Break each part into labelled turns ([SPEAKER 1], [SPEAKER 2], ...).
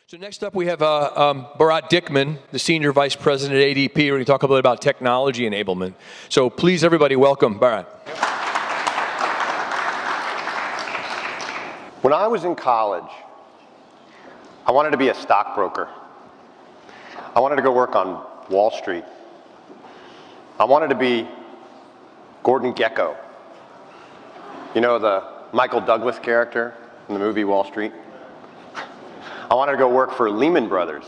[SPEAKER 1] So next up we have Barat Dickman, the Senior Vice President at ADP. We're going to talk a little bit about technology enablement. So please, everybody, welcome Barat.
[SPEAKER 2] When I was in college, I wanted to be a stockbroker. I wanted to go work on Wall Street. I wanted to be Gordon Gekko. You know, the Michael Douglas character in the movie Wall Street? I wanted to go work for Lehman Brothers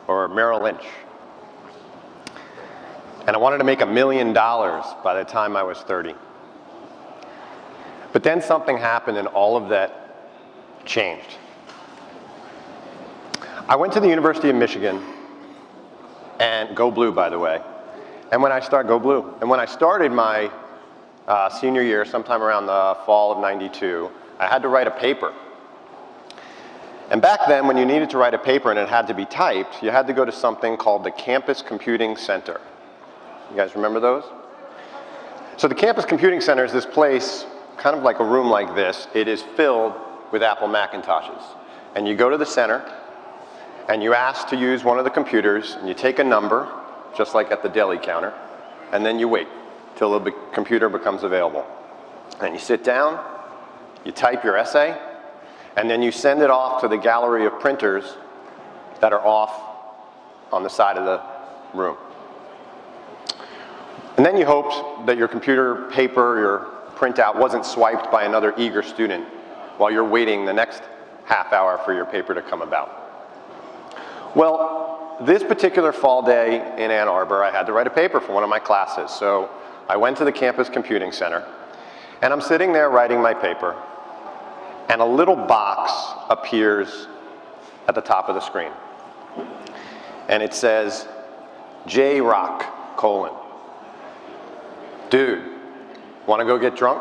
[SPEAKER 2] or Merrill Lynch. And I wanted to make $1 million by the time I was 30. But then something happened and all of that changed. I went to the University of Michigan, and go blue, by the way. And when I started my senior year, sometime around the fall of '92, I had to write a paper. And back then, when you needed to write a paper and it had to be typed, you had to go to something called the Campus Computing Center. You guys remember those? So the Campus Computing Center is this place, kind of like a room like this. It is filled with Apple Macintoshes. And you go to the center, and you ask to use one of the computers, and you take a number, just like at the deli counter, and then you wait till the computer becomes available. And you sit down, you type your essay, and then you send it off to the gallery of printers that are off on the side of the room. And then you hoped that your computer paper, your printout, wasn't swiped by another eager student while you're waiting the next half hour for your paper to come about. Well, this particular fall day in Ann Arbor, I had to write a paper for one of my classes. So I went to the Campus Computing Center, and I'm sitting there writing my paper, and a little box appears at the top of the screen. And it says, JRock, : dude, want to go get drunk?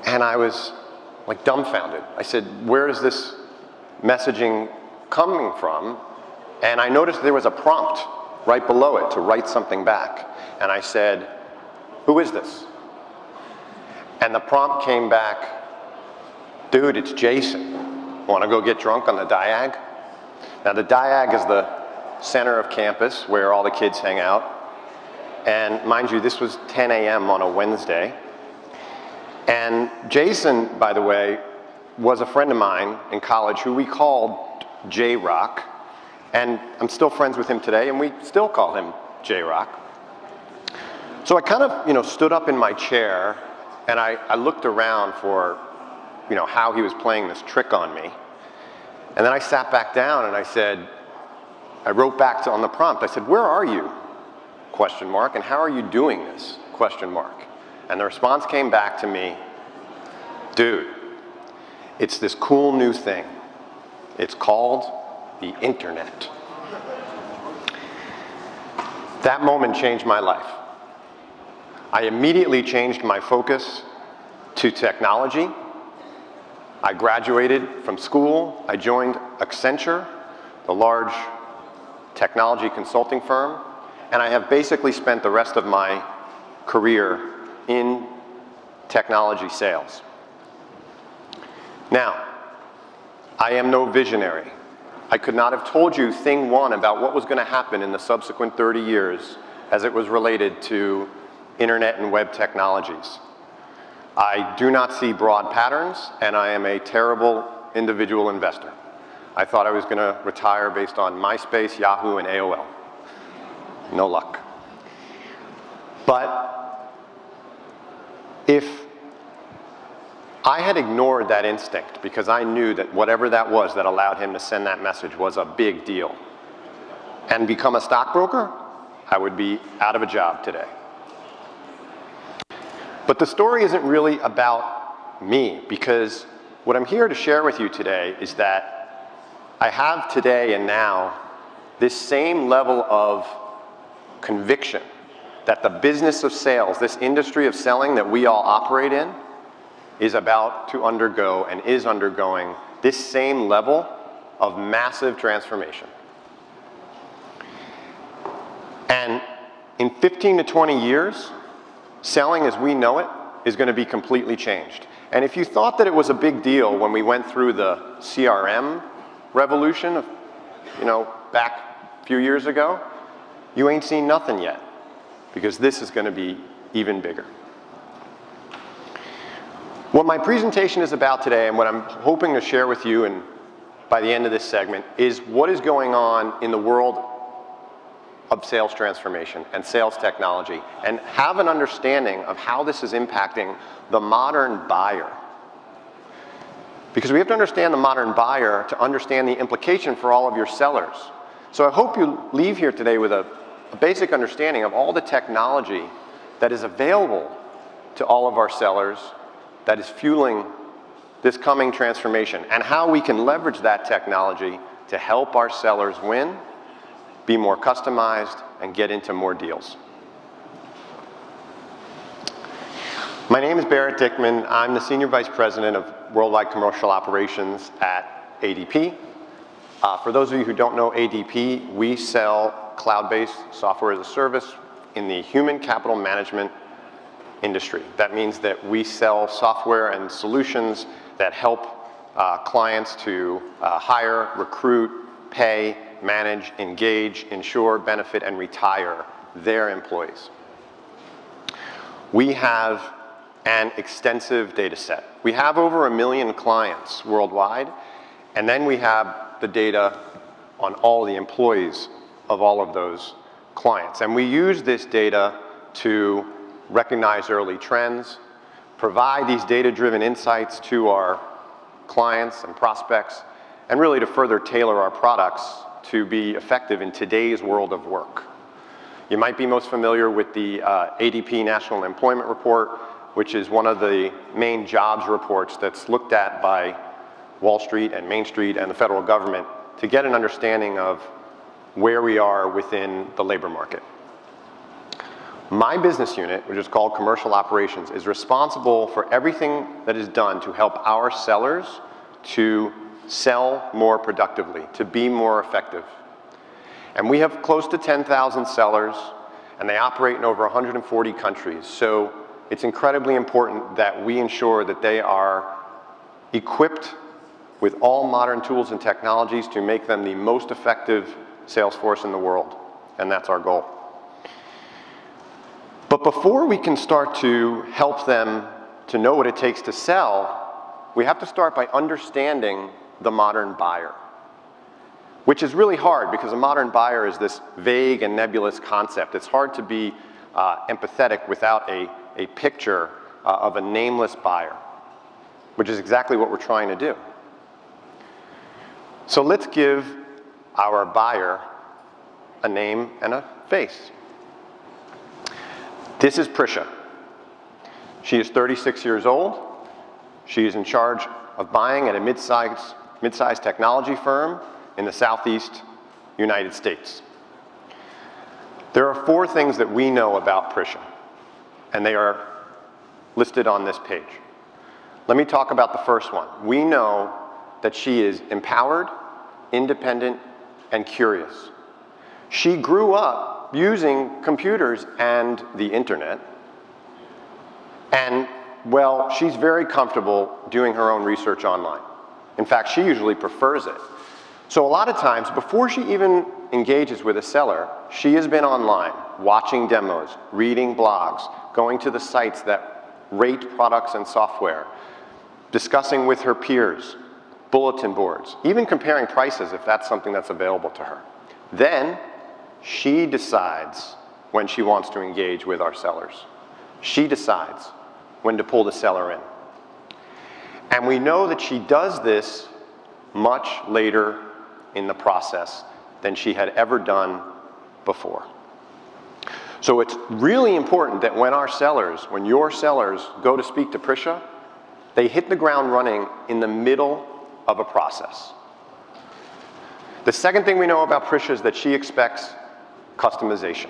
[SPEAKER 2] And I was like dumbfounded. I said, where is this messaging coming from? And I noticed there was a prompt right below it to write something back. And I said, who is this? And the prompt came back, dude, it's Jason. Want to go get drunk on the Diag? Now the Diag is the center of campus where all the kids hang out. And mind you, this was 10 a.m. on a Wednesday. And Jason, by the way, was a friend of mine in college who we called J-Rock. And I'm still friends with him today, and we still call him J-Rock. So I kind of, stood up in my chair, and I looked around for, how he was playing this trick on me. And then I sat back down and I wrote back on the prompt. I said, where are you? ? And how are you doing this? ? And the response came back to me, dude, it's this cool new thing. It's called the internet. That moment changed my life. I immediately changed my focus to technology. I graduated from school. I joined Accenture, the large technology consulting firm, and I have basically spent the rest of my career in technology sales. Now, I am no visionary. I could not have told you thing one about what was going to happen in the subsequent 30 years as it was related to internet and web technologies. I do not see broad patterns, and I am a terrible individual investor. I thought I was going to retire based on MySpace, Yahoo, and AOL. No luck. But if I had ignored that instinct because I knew that whatever that was that allowed him to send that message was a big deal and become a stockbroker, I would be out of a job today. But the story isn't really about me, because what I'm here to share with you today is that I have today and now this same level of conviction that the business of sales, this industry of selling that we all operate in, is about to undergo and is undergoing this same level of massive transformation. And in 15 to 20 years, selling as we know it is going to be completely changed. And if you thought that it was a big deal when we went through the CRM revolution of, back a few years ago, you ain't seen nothing yet, because this is going to be even bigger. What my presentation is about today, and what I'm hoping to share with you and by the end of this segment, is what is going on in the world of sales transformation and sales technology, and have an understanding of how this is impacting the modern buyer. Because we have to understand the modern buyer to understand the implication for all of your sellers. So I hope you leave here today with a basic understanding of all the technology that is available to all of our sellers that is fueling this coming transformation, and how we can leverage that technology to help our sellers win, be more customized, and get into more deals. My name is Barat Dickman. I'm the Senior Vice President of Worldwide Commercial Operations at ADP. For those of you who don't know ADP, we sell cloud-based software as a service in the human capital management industry. That means that we sell software and solutions that help clients to hire, recruit, pay, manage, engage, insure, benefit, and retire their employees. We have an extensive data set. We have over 1 million clients worldwide, and then we have the data on all the employees of all of those clients. And we use this data to recognize early trends, provide these data-driven insights to our clients and prospects, and really to further tailor our products to be effective in today's world of work. You might be most familiar with the ADP National Employment Report, which is one of the main jobs reports that's looked at by Wall Street and Main Street and the federal government to get an understanding of where we are within the labor market. My business unit, which is called Commercial Operations, is responsible for everything that is done to help our sellers to sell more productively, to be more effective. And we have close to 10,000 sellers, and they operate in over 140 countries. So it's incredibly important that we ensure that they are equipped with all modern tools and technologies to make them the most effective sales force in the world. And that's our goal. But before we can start to help them to know what it takes to sell, we have to start by understanding the modern buyer, which is really hard because a modern buyer is this vague and nebulous concept. It's hard to be empathetic without a picture of a nameless buyer, which is exactly what we're trying to do. So let's give our buyer a name and a face. This is Prisha. She is 36 years old. She is in charge of buying at a mid-sized technology firm in the Southeast United States. There are 4 things that we know about Prisha, and they are listed on this page. Let me talk about the first one. We know that she is empowered, independent, and curious. She grew up using computers and the internet, and, well, she's very comfortable doing her own research online. In fact, she usually prefers it. So a lot of times, before she even engages with a seller, she has been online, watching demos, reading blogs, going to the sites that rate products and software, discussing with her peers, bulletin boards, even comparing prices if that's something that's available to her. Then, she decides when she wants to engage with our sellers. She decides when to pull the seller in. And we know that she does this much later in the process than she had ever done before. So it's really important that when your sellers go to speak to Prisha, they hit the ground running in the middle of a process. The second thing we know about Prisha is that she expects customization.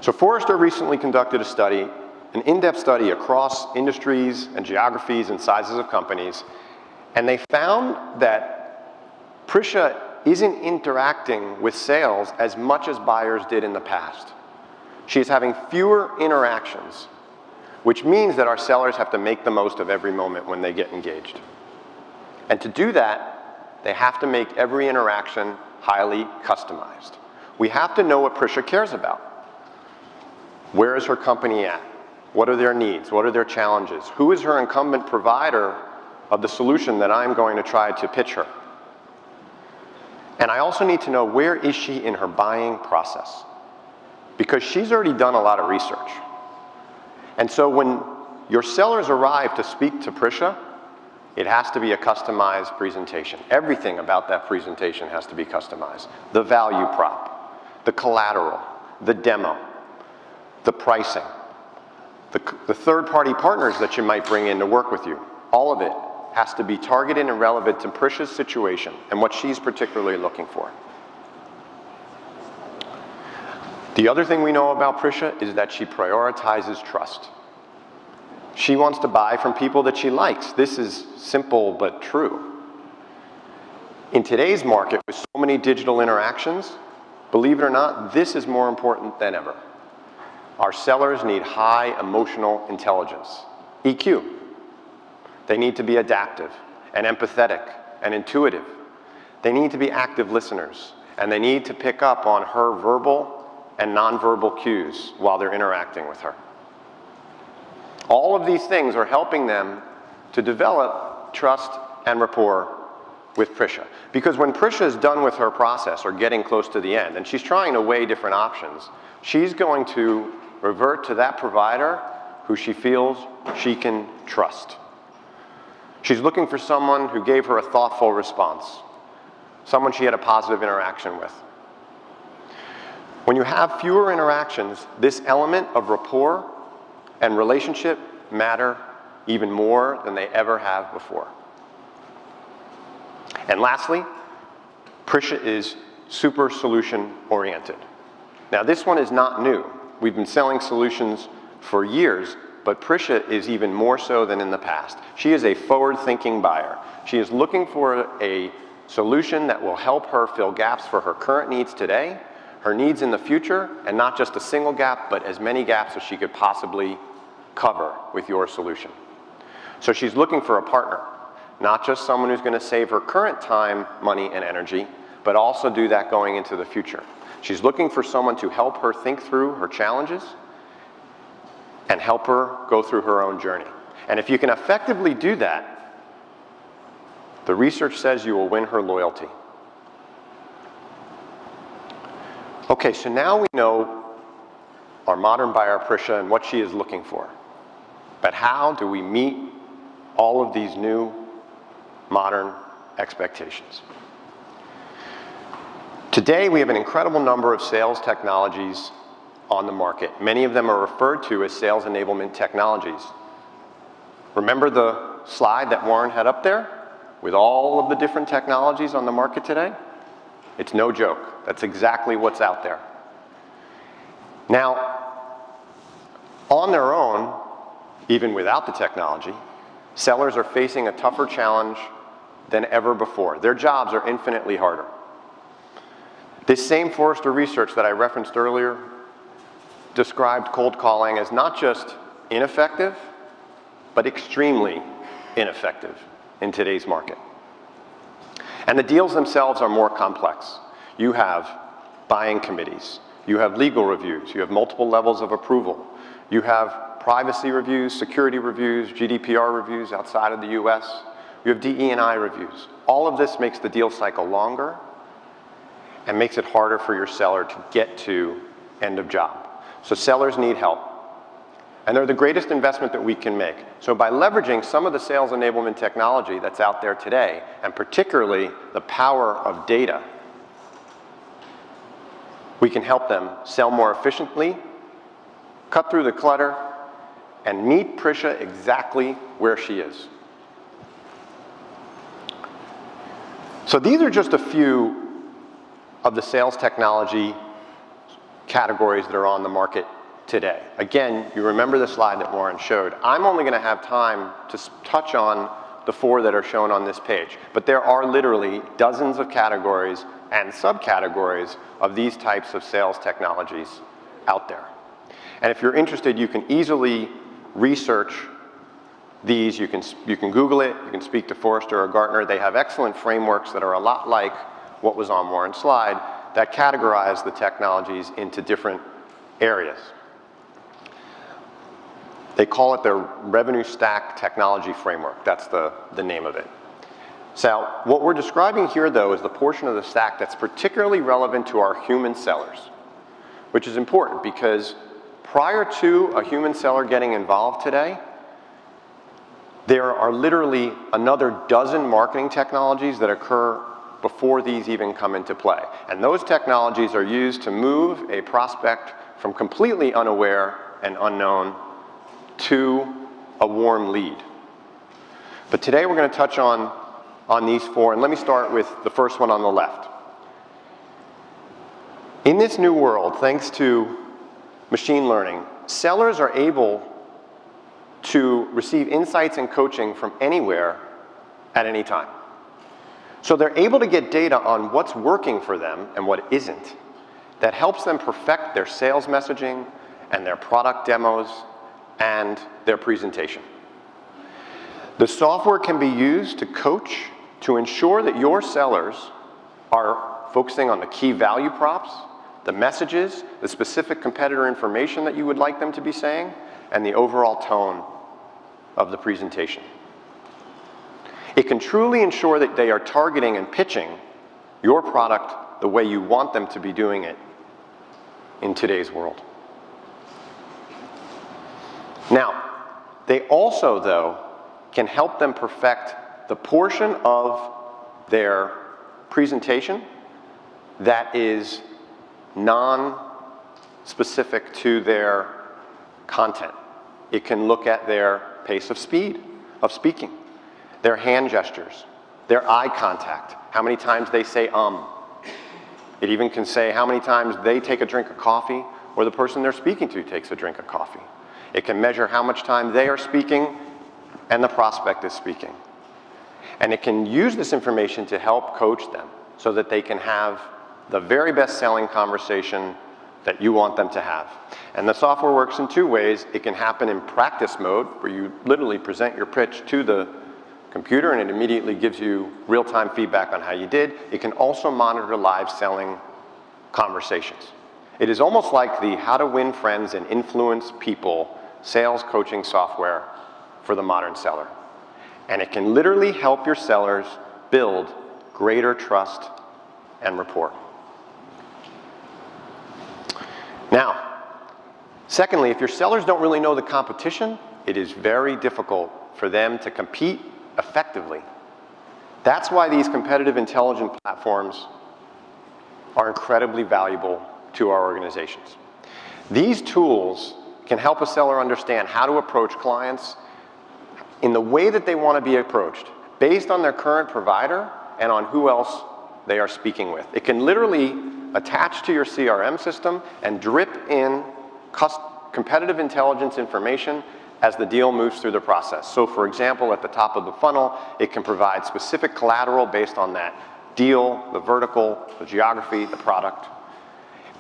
[SPEAKER 2] So Forrester recently conducted a study, an in-depth study across industries and geographies and sizes of companies, and they found that Prisha isn't interacting with sales as much as buyers did in the past. She's having fewer interactions, which means that our sellers have to make the most of every moment when they get engaged. And to do that, They have to make every interaction highly customized. We have to know what Prisha cares about. Where is her company at? What are their needs? What are their challenges? Who is her incumbent provider of the solution that I'm going to try to pitch her? And I also need to know, where is she in her buying process? Because she's already done a lot of research. And so when your sellers arrive to speak to Prisha, it has to be a customized presentation. Everything about that presentation has to be customized. The value prop, the collateral, the demo, the pricing, the third-party partners that you might bring in to work with you. All of it has to be targeted and relevant to Prisha's situation and what she's particularly looking for. The other thing we know about Prisha is that she prioritizes trust. She wants to buy from people that she likes. This is simple but true. In today's market, with so many digital interactions, believe it or not, this is more important than ever. Our sellers need high emotional intelligence, EQ. They need to be adaptive and empathetic and intuitive. They need to be active listeners, and they need to pick up on her verbal and nonverbal cues while they're interacting with her. All of these things are helping them to develop trust and rapport with Prisha. Because when Prisha is done with her process or getting close to the end, and she's trying to weigh different options, she's going to revert to that provider who she feels she can trust. She's looking for someone who gave her a thoughtful response, someone she had a positive interaction with. When you have fewer interactions, this element of rapport and relationship matter even more than they ever have before. And lastly, Prisha is super solution oriented. Now this one is not new. We've been selling solutions for years, but Prisha is even more so than in the past. She is a forward-thinking buyer. She is looking for a solution that will help her fill gaps for her current needs today, her needs in the future, and not just a single gap, but as many gaps as she could possibly cover with your solution. So she's looking for a partner, not just someone who's going to save her current time, money, and energy, but also do that going into the future. She's looking for someone to help her think through her challenges and help her go through her own journey. And if you can effectively do that, the research says you will win her loyalty. Okay, so now we know our modern buyer Prisha and what she is looking for. But how do we meet all of these new modern expectations? Today, we have an incredible number of sales technologies on the market. Many of them are referred to as sales enablement technologies. Remember the slide that Warren had up there with all of the different technologies on the market today? It's no joke. That's exactly what's out there. Now, on their own, even without the technology, sellers are facing a tougher challenge than ever before. Their jobs are infinitely harder. This same Forrester research that I referenced earlier described cold calling as not just ineffective, but extremely ineffective in today's market. And the deals themselves are more complex. You have buying committees, you have legal reviews, you have multiple levels of approval, you have privacy reviews, security reviews, GDPR reviews outside of the US, you have DE&I reviews. All of this makes the deal cycle longer and makes it harder for your seller to get to end of job. So sellers need help. And they're the greatest investment that we can make. So by leveraging some of the sales enablement technology that's out there today, and particularly the power of data, we can help them sell more efficiently, cut through the clutter, and meet Prisha exactly where she is. So these are just a few of the sales technology categories that are on the market today. Again, you remember the slide that Warren showed. I'm only going to have time to touch on the 4 that are shown on this page, but there are literally dozens of categories and subcategories of these types of sales technologies out there. And if you're interested, you can easily research These, you can Google it, you can speak to Forrester or Gartner. They have excellent frameworks that are a lot like what was on Warren's slide that categorize the technologies into different areas. They call it their revenue stack technology framework. That's the name of it. So what we're describing here, though, is the portion of the stack that's particularly relevant to our human sellers, which is important because prior to a human seller getting involved today, there are literally another dozen marketing technologies that occur before these even come into play. And those technologies are used to move a prospect from completely unaware and unknown to a warm lead. But today we're going to touch on these four, and let me start with the first one on the left. In this new world, thanks to machine learning, sellers are able to receive insights and coaching from anywhere at any time. So they're able to get data on what's working for them and what isn't. That helps them perfect their sales messaging and their product demos and their presentation. The software can be used to coach to ensure that your sellers are focusing on the key value props, the messages, the specific competitor information that you would like them to be saying, and the overall tone of the presentation. It can truly ensure that they are targeting and pitching your product the way you want them to be doing it in today's world. Now, they also, though, can help them perfect the portion of their presentation that is non-specific to their content. It can look at their pace of speed of speaking, their hand gestures, their eye contact, how many times they say It even can say how many times they take a drink of coffee or the person they're speaking to takes a drink of coffee. It can measure how much time they are speaking and the prospect is speaking. And it can use this information to help coach them so that they can have the very best selling conversation that you want them to have. And the software works in two ways. It can happen in practice mode, where you literally present your pitch to the computer and it immediately gives you real-time feedback on how you did. It can also monitor live selling conversations. It is almost like the how to win friends and influence people sales coaching software for the modern seller. And it can literally help your sellers build greater trust and rapport. Now, secondly, if your sellers don't really know the competition, it is very difficult for them to compete effectively. That's why these competitive intelligence platforms are incredibly valuable to our organizations. These tools can help a seller understand how to approach clients in the way that they want to be approached, based on their current provider and on who else they are speaking with. It can literally attach to your CRM system and drip in competitive intelligence information as the deal moves through the process. So for example, at the top of the funnel, it can provide specific collateral based on that deal, the vertical, the geography, the product.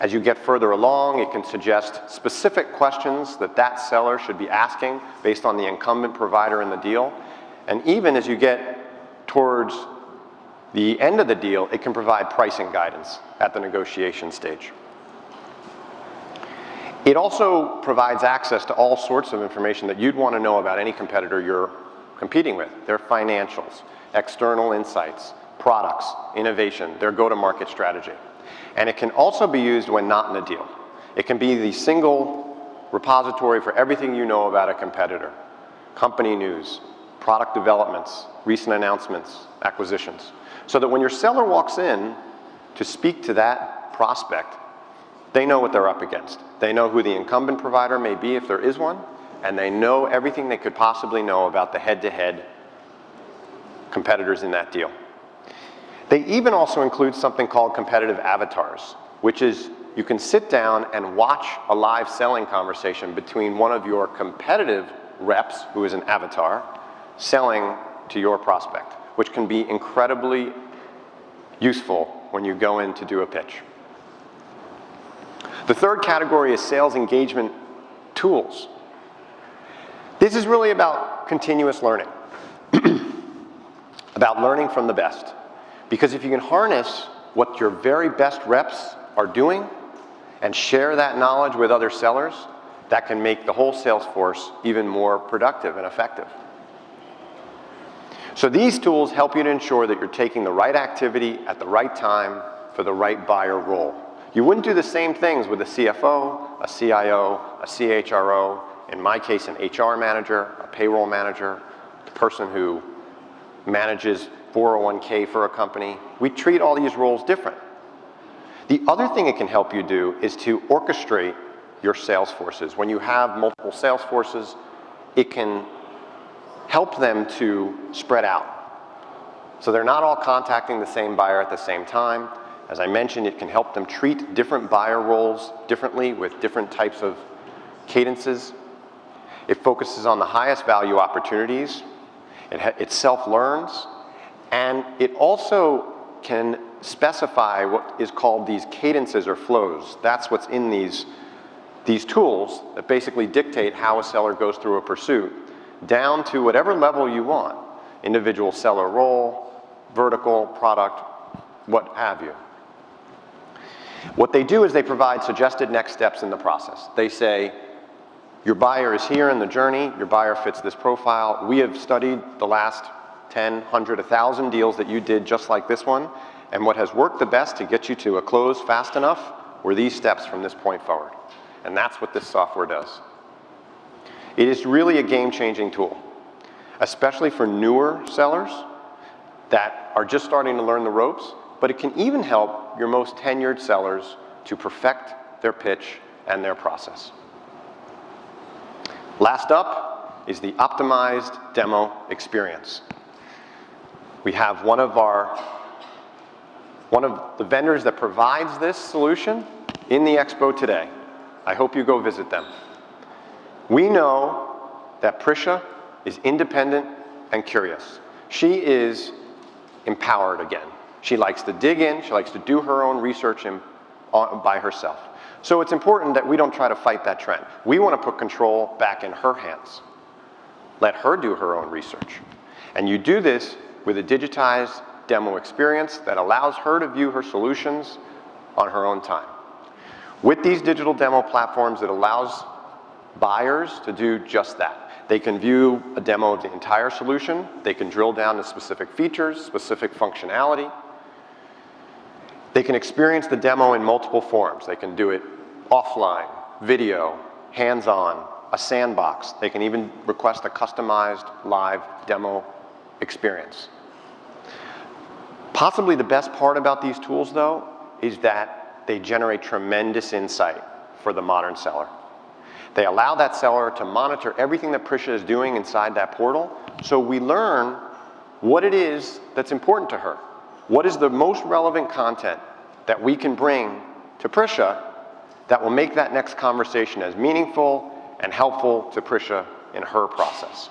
[SPEAKER 2] As you get further along, it can suggest specific questions that that seller should be asking based on the incumbent provider in the deal. And even as you get towards the end of the deal, it can provide pricing guidance at the negotiation stage. It also provides access to all sorts of information that you'd want to know about any competitor you're competing with. Their financials, external insights, products, innovation, their go-to-market strategy. And it can also be used when not in a deal. It can be the single repository for everything you know about a competitor. Company news, product developments, recent announcements, acquisitions. So that when your seller walks in to speak to that prospect, they know what they're up against. They know who the incumbent provider may be if there is one, and they know everything they could possibly know about the head-to-head competitors in that deal. They even also include something called competitive avatars, which is you can sit down and watch a live selling conversation between one of your competitive reps, who is an avatar, selling to your prospect, which can be incredibly useful when you go in to do a pitch. The third category is sales engagement tools. This is really about continuous learning, about learning from the best. Because if you can harness what your very best reps are doing and share that knowledge with other sellers, that can make the whole sales force even more productive and effective. So these tools help you to ensure that you're taking the right activity at the right time for the right buyer role. You wouldn't do the same things with a CFO, a CIO, a CHRO, in my case, an HR manager, a payroll manager, the person who manages 401k for a company. We treat all these roles different. The other thing it can help you do is to orchestrate your sales forces. When you have multiple sales forces, it can help them to spread out. So they're not all contacting the same buyer at the same time. As I mentioned, it can help them treat different buyer roles differently with different types of cadences. It focuses on the highest value opportunities. It self-learns. And it also can specify what is called these cadences or flows. That's what's in these tools that basically dictate how a seller goes through a pursuit, down to whatever level you want, individual seller role, vertical, product, what have you. What they do is they provide suggested next steps in the process. They say, your buyer is here in the journey, your buyer fits this profile. We have studied the last 10, 100, 1,000 deals that you did just like this one, and what has worked the best to get you to a close fast enough were these steps from this point forward. And that's what this software does. It is really a game-changing tool, especially for newer sellers that are just starting to learn the ropes, but it can even help your most tenured sellers to perfect their pitch and their process. Last up is the optimized demo experience. We have one of the vendors that provides this solution in the expo today. I hope you go visit them. We know that Prisha is independent and curious. She is empowered again. She likes to dig in, she likes to do her own research by herself. So it's important that we don't try to fight that trend. We want to put control back in her hands. Let her do her own research. And you do this with a digitized demo experience that allows her to view her solutions on her own time. With these digital demo platforms, it allows buyers to do just that. They can view a demo of the entire solution. They can drill down to specific features, specific functionality. They can experience the demo in multiple forms. They can do it offline, video, hands-on, a sandbox. They can even request a customized live demo experience. Possibly the best part about these tools, though, is that they generate tremendous insight for the modern seller. They allow that seller to monitor everything that Prisha is doing inside that portal, so we learn what it is that's important to her. What is the most relevant content that we can bring to Prisha that will make that next conversation as meaningful and helpful to Prisha in her process.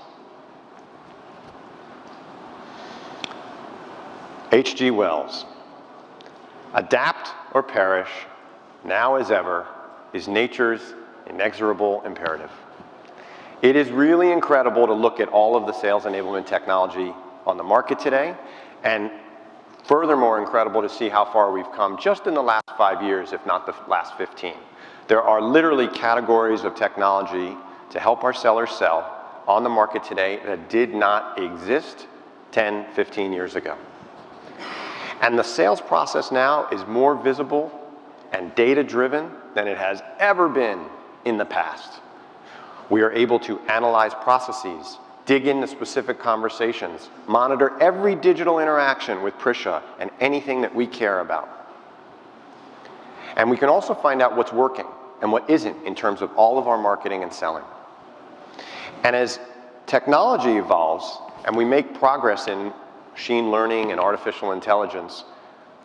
[SPEAKER 2] H.G. Wells. Adapt or perish, now as ever, is nature's inexorable imperative. It is really incredible to look at all of the sales enablement technology on the market today, and furthermore incredible to see how far we've come just in the last 5 years, if not the last 15. There are literally categories of technology to help our sellers sell on the market today that did not exist 10, 15 years ago. And the sales process now is more visible and data-driven than it has ever been in the past. We are able to analyze processes, dig into specific conversations, monitor every digital interaction with Prisha and anything that we care about. And we can also find out what's working and what isn't in terms of all of our marketing and selling. And as technology evolves and we make progress in machine learning and artificial intelligence,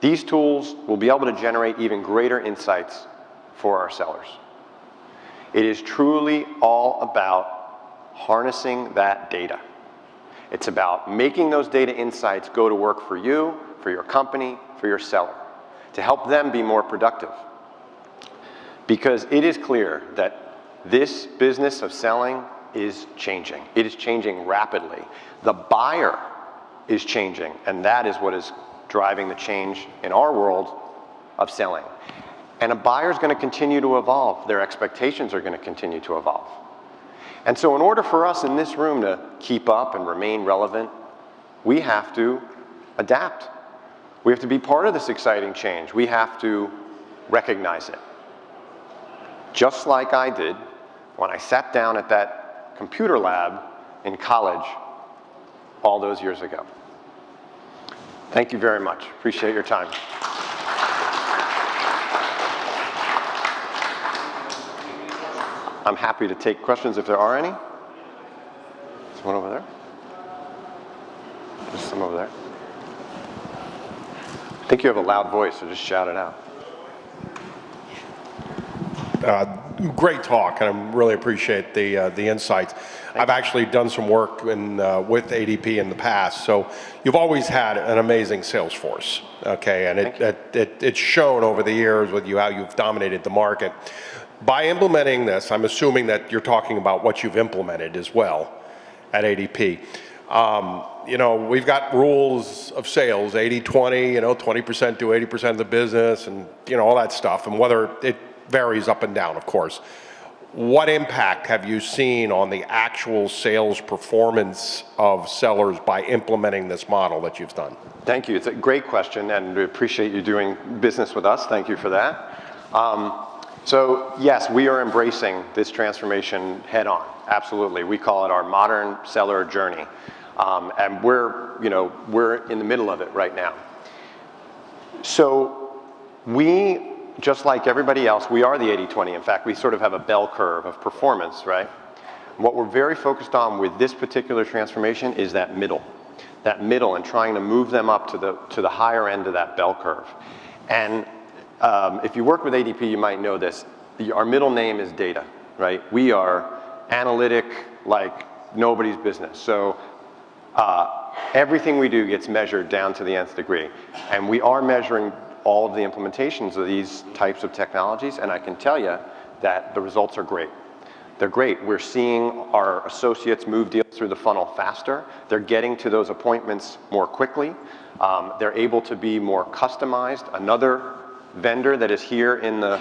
[SPEAKER 2] these tools will be able to generate even greater insights for our sellers. It is truly all about harnessing that data. It's about making those data insights go to work for you, for your company, for your seller, to help them be more productive. Because it is clear that this business of selling is changing. It is changing rapidly. The buyer is changing, and that is what is driving the change in our world of selling. And a buyer is going to continue to evolve. Their expectations are going to continue to evolve. And so in order for us in this room to keep up and remain relevant, we have to adapt. We have to be part of this exciting change. We have to recognize it. Just like I did when I sat down at that computer lab in college all those years ago. Thank you very much. Appreciate your time. I'm happy to take questions if there are any. There's one over there. There's some over there. I think you have a loud voice, so just shout it out.
[SPEAKER 3] Great talk, and I really appreciate the insights. I've actually done some work with ADP in the past, so you've always had an amazing sales force, okay, and it's shown over the years with you how you've dominated the market. By implementing this, I'm assuming that you're talking about what you've implemented as well at ADP. You know, we've got rules of sales, 80-20, 20% do 80% of the business, and all that stuff, and whether it varies up and down, of course. What impact have you seen on the actual sales performance of sellers by implementing this model that you've done?
[SPEAKER 2] Thank you. It's a great question, and we appreciate you doing business with us. Thank you for that. So yes, we are embracing this transformation head on. Absolutely. We call it our modern seller journey. And we're in the middle of it right now. So we, just like everybody else, we are the 80-20. In fact, we sort of have a bell curve of performance, right? What we're very focused on with this particular transformation is that middle and trying to move them up to the higher end of that bell curve. And if you work with ADP, you might know this. Our middle name is data, right? We are analytic like nobody's business. So everything we do gets measured down to the nth degree. And we are measuring all of the implementations of these types of technologies, and I can tell you that the results are great. They're great. We're seeing our associates move deals through the funnel faster. They're getting to those appointments more quickly. They're able to be more customized. Another vendor that is here in the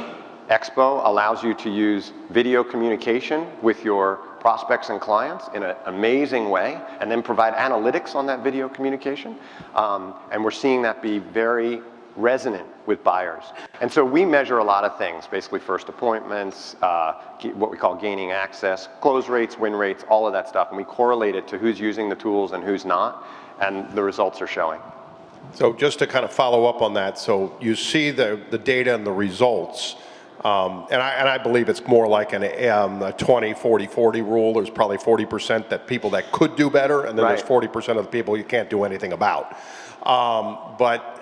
[SPEAKER 2] expo allows you to use video communication with your prospects and clients in an amazing way, and then provide analytics on that video communication. And we're seeing that be very resonant with buyers. And so we measure a lot of things, basically first appointments, what we call gaining access, close rates, win rates, all of that stuff. And we correlate it to who's using the tools and who's not, and the results are showing.
[SPEAKER 3] So just to kind of follow up on that, so you see the data and the results, and I believe it's more like a 20, 40, 40 rule. There's probably 40% that people that could do better, and then
[SPEAKER 2] Right.
[SPEAKER 3] there's 40% of the people you can't do anything about. But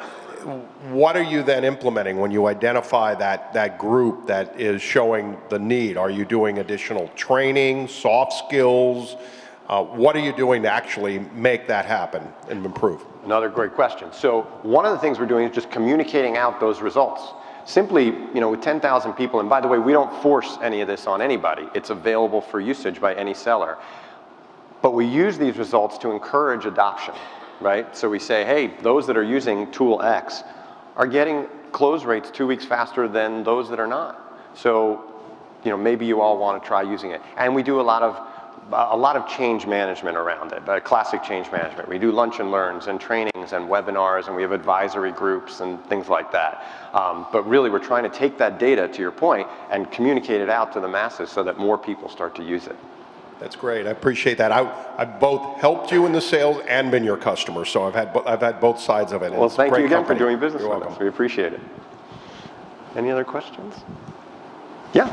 [SPEAKER 3] what are you then implementing when you identify that group that is showing the need? Are you doing additional training, soft skills? What are you doing to actually make that happen and improve?
[SPEAKER 2] Another great question. So one of the things we're doing is just communicating out those results. Simply, with 10,000 people, and by the way, we don't force any of this on anybody. It's available for usage by any seller. But we use these results to encourage adoption, right? So we say, hey, those that are using tool X are getting close rates 2 weeks faster than those that are not. So, maybe you all want to try using it. And we do a lot of change management around it, classic change management. We do lunch and learns and trainings and webinars, and we have advisory groups and things like that. But really, we're trying to take that data, to your point, and communicate it out to the masses so that more people start to use it.
[SPEAKER 3] That's great. I appreciate that. I've both helped you in the sales and been your customer, so I've had both sides of it.
[SPEAKER 2] Well, thank you again for doing business
[SPEAKER 3] with
[SPEAKER 2] us. We appreciate it. Any other questions? Yeah.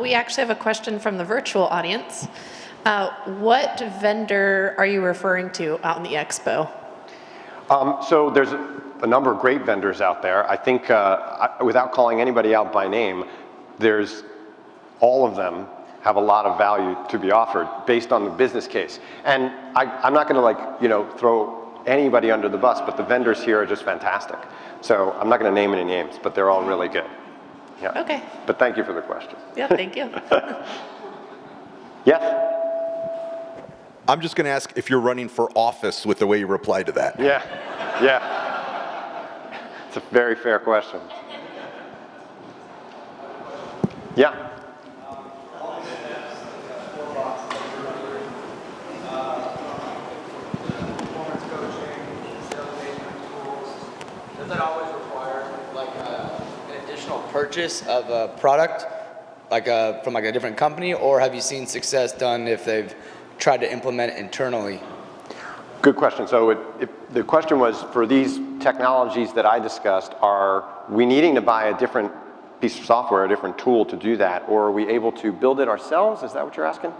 [SPEAKER 4] We actually have a question from the virtual audience. What vendor are you referring to out in the expo?
[SPEAKER 2] So there's a number of great vendors out there. I think, without calling anybody out by name, all of them have a lot of value to be offered based on the business case. And I'm not going to throw anybody under the bus, but the vendors here are just fantastic. So I'm not going to name any names, but they're all really good. Yeah.
[SPEAKER 4] Okay.
[SPEAKER 2] But thank you for the question.
[SPEAKER 4] Yeah, thank you.
[SPEAKER 2] Yes?
[SPEAKER 5] I'm just going to ask if you're running for office with the way you replied to that.
[SPEAKER 2] Yeah, yeah. It's a very fair question. Yeah.
[SPEAKER 6] Does that always require like an additional purchase of a product, like from like a different company, or have you seen success done if they've tried to implement it internally?
[SPEAKER 2] Good question. So the question was, for these technologies that I discussed, are we needing to buy a different piece of software, a different tool to do that, or are we able to build it ourselves? Is that what you're asking?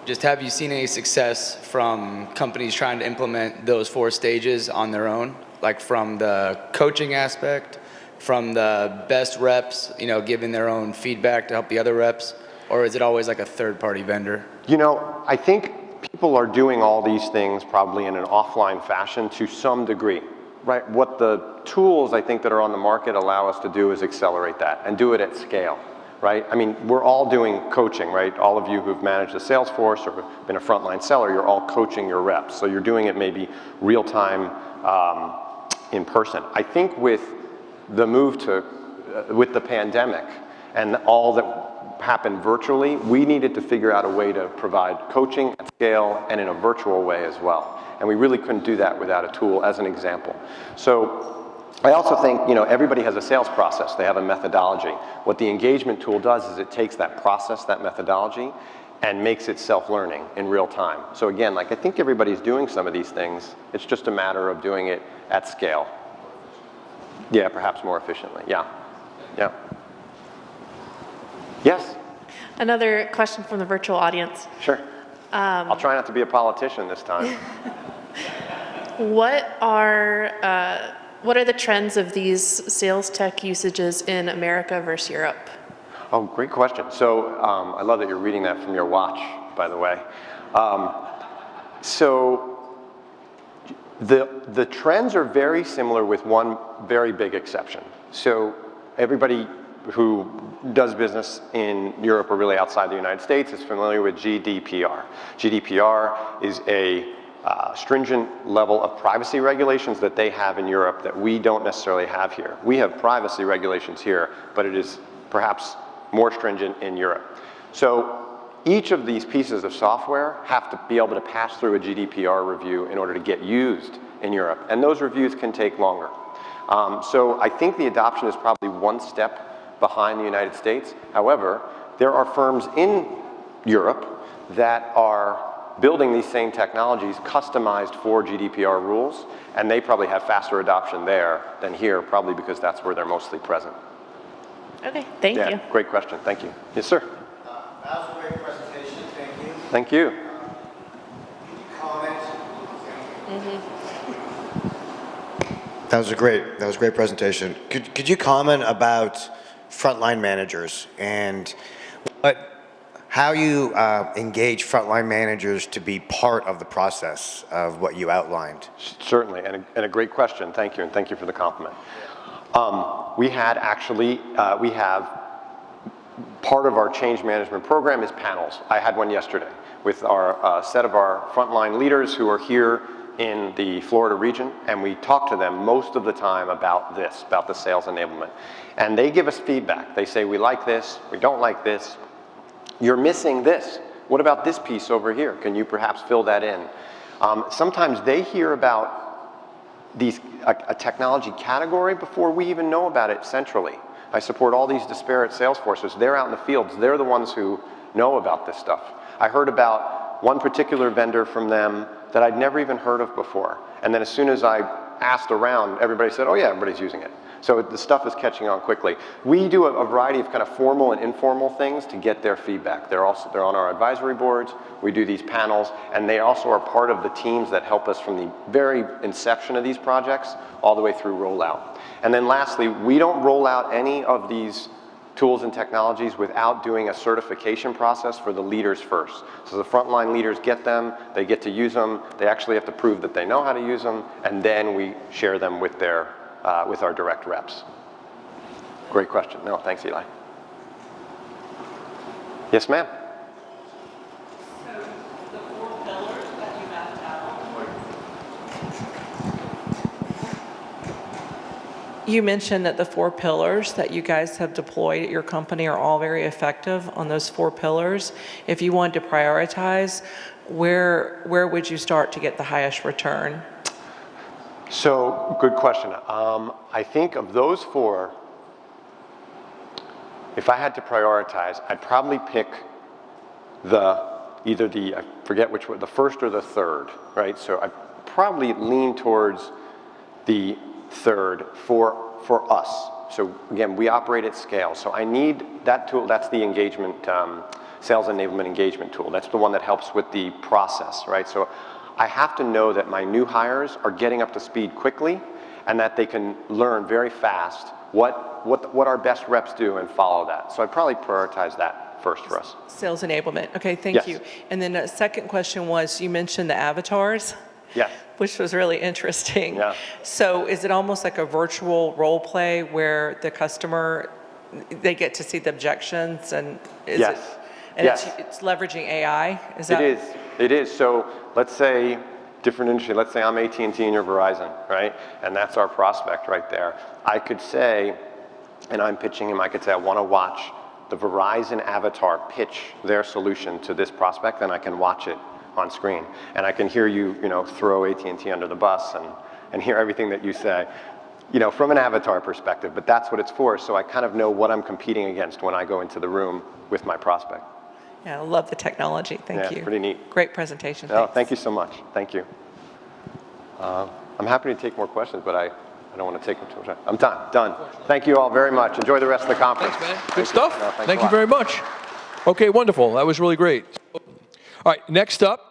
[SPEAKER 6] Just have you seen any success from companies trying to implement those 4 stages on their own? Like from the coaching aspect, from the best reps, giving their own feedback to help the other reps, or is it always like a third-party vendor?
[SPEAKER 2] I think people are doing all these things probably in an offline fashion to some degree, right? What the tools I think that are on the market allow us to do is accelerate that and do it at scale, right? I mean, we're all doing coaching, right? All of you who've managed a sales force or been a frontline seller, you're all coaching your reps. So you're doing it maybe real time, in person. I think with the move to, with the pandemic and all that happened virtually, we needed to figure out a way to provide coaching at scale and in a virtual way as well. And we really couldn't do that without a tool, as an example. So I also think, everybody has a sales process. They have a methodology. What the engagement tool does is it takes that process, that methodology, and makes it self-learning in real time. So again, I think everybody's doing some of these things. It's just a matter of doing it at scale. Yeah, perhaps more efficiently. Yeah. Yeah. Yes?
[SPEAKER 4] Another question from the virtual audience.
[SPEAKER 2] Sure. I'll try not to be a politician this time.
[SPEAKER 4] What are the trends of these sales tech usages in America versus Europe?
[SPEAKER 2] Oh, great question. So I love that you're reading that from your watch, by the way. So the trends are very similar with one very big exception. So everybody who does business in Europe or really outside the United States is familiar with GDPR. GDPR is a stringent level of privacy regulations that they have in Europe that we don't necessarily have here. We have privacy regulations here, but it is perhaps more stringent in Europe. So each of these pieces of software have to be able to pass through a GDPR review in order to get used in Europe, and those reviews can take longer. So I think the adoption is probably one step behind the United States. However, there are firms in Europe that are building these same technologies customized for GDPR rules, and they probably have faster adoption there than here, probably because that's where they're mostly present.
[SPEAKER 4] Okay, thank you.
[SPEAKER 2] Yeah, great question. Thank you. Yes, sir.
[SPEAKER 7] That was a great presentation. Thank you.
[SPEAKER 2] Thank you.
[SPEAKER 7] Can you comment? That was a great presentation. Could you comment about frontline managers and how you engage frontline managers to be part of the process of what you outlined?
[SPEAKER 2] Certainly, and a great question. Thank you, and thank you for the compliment. We have part of our change management program is panels. I had one yesterday with our set of our frontline leaders who are here in the Florida region, and we talk to them most of the time about this, about the sales enablement. And they give us feedback. They say, we like this, we don't like this, you're missing this. What about this piece over here? Can you perhaps fill that in? Sometimes they hear about a technology category before we even know about it centrally. I support all these disparate sales forces. They're out in the fields. They're the ones who know about this stuff. I heard about one particular vendor from them that I'd never even heard of before. And then as soon as I asked around, everybody said, oh yeah, everybody's using it. So the stuff is catching on quickly. We do a variety of kind of formal and informal things to get their feedback. They're on our advisory boards. We do these panels, and they also are part of the teams that help us from the very inception of these projects all the way through rollout. And then lastly, we don't roll out any of these tools and technologies without doing a certification process for the leaders first. So the frontline leaders get them, they get to use them, they actually have to prove that they know how to use them, and then we share them with our direct reps. Great question. No, thanks, Eli. Yes, ma'am.
[SPEAKER 8] You mentioned that the 4 pillars that you guys have deployed at your company are all very effective on those 4 pillars. If you wanted to prioritize, where would you start to get the highest return?
[SPEAKER 2] So, good question. I think of those 4, if I had to prioritize, I'd probably pick either I forget which one, the first or the third, right? So I probably lean towards the third for us. So again, we operate at scale. So I need that tool. That's the engagement, sales enablement engagement tool. That's the one that helps with the process, right? So I have to know that my new hires are getting up to speed quickly and that they can learn very fast what our best reps do and follow that. So I'd probably prioritize that first for us.
[SPEAKER 8] Sales enablement. Okay, thank
[SPEAKER 2] Yes.
[SPEAKER 8] you. And then the second question was, you mentioned the avatars.
[SPEAKER 2] Yes.
[SPEAKER 8] Which was really interesting.
[SPEAKER 2] Yeah.
[SPEAKER 8] So is it almost like a virtual role play where the customer, they get to see the objections and is
[SPEAKER 2] Yes.
[SPEAKER 8] it? And
[SPEAKER 2] Yes.
[SPEAKER 8] it's leveraging AI? Is that?
[SPEAKER 2] It is. So let's say, different industry, let's say I'm AT&T and you're Verizon, right? And that's our prospect right there. I could say, and I'm pitching him, I could say I want to watch the Verizon avatar pitch their solution to this prospect, and I can watch it on screen. And I can hear you, throw AT&T under the bus and hear everything that you say, from an avatar perspective, but that's what it's for. So I kind of know what I'm competing against when I go into the room with my prospect.
[SPEAKER 8] Yeah, I love the technology. Thank you.
[SPEAKER 2] Yeah, pretty neat.
[SPEAKER 8] Great presentation.
[SPEAKER 2] Oh,
[SPEAKER 8] Thanks.
[SPEAKER 2] thank you so much. Thank you. I'm happy to take more questions, but I don't want to take too much time. I'm done. Thank you all very much. Enjoy the rest of the conference.
[SPEAKER 1] Thanks, man. Good
[SPEAKER 2] Thank you.
[SPEAKER 1] stuff.
[SPEAKER 2] No, thanks
[SPEAKER 1] Thank
[SPEAKER 2] a
[SPEAKER 1] you
[SPEAKER 2] lot.
[SPEAKER 1] very much. Okay, wonderful. That was really great. All right, next up.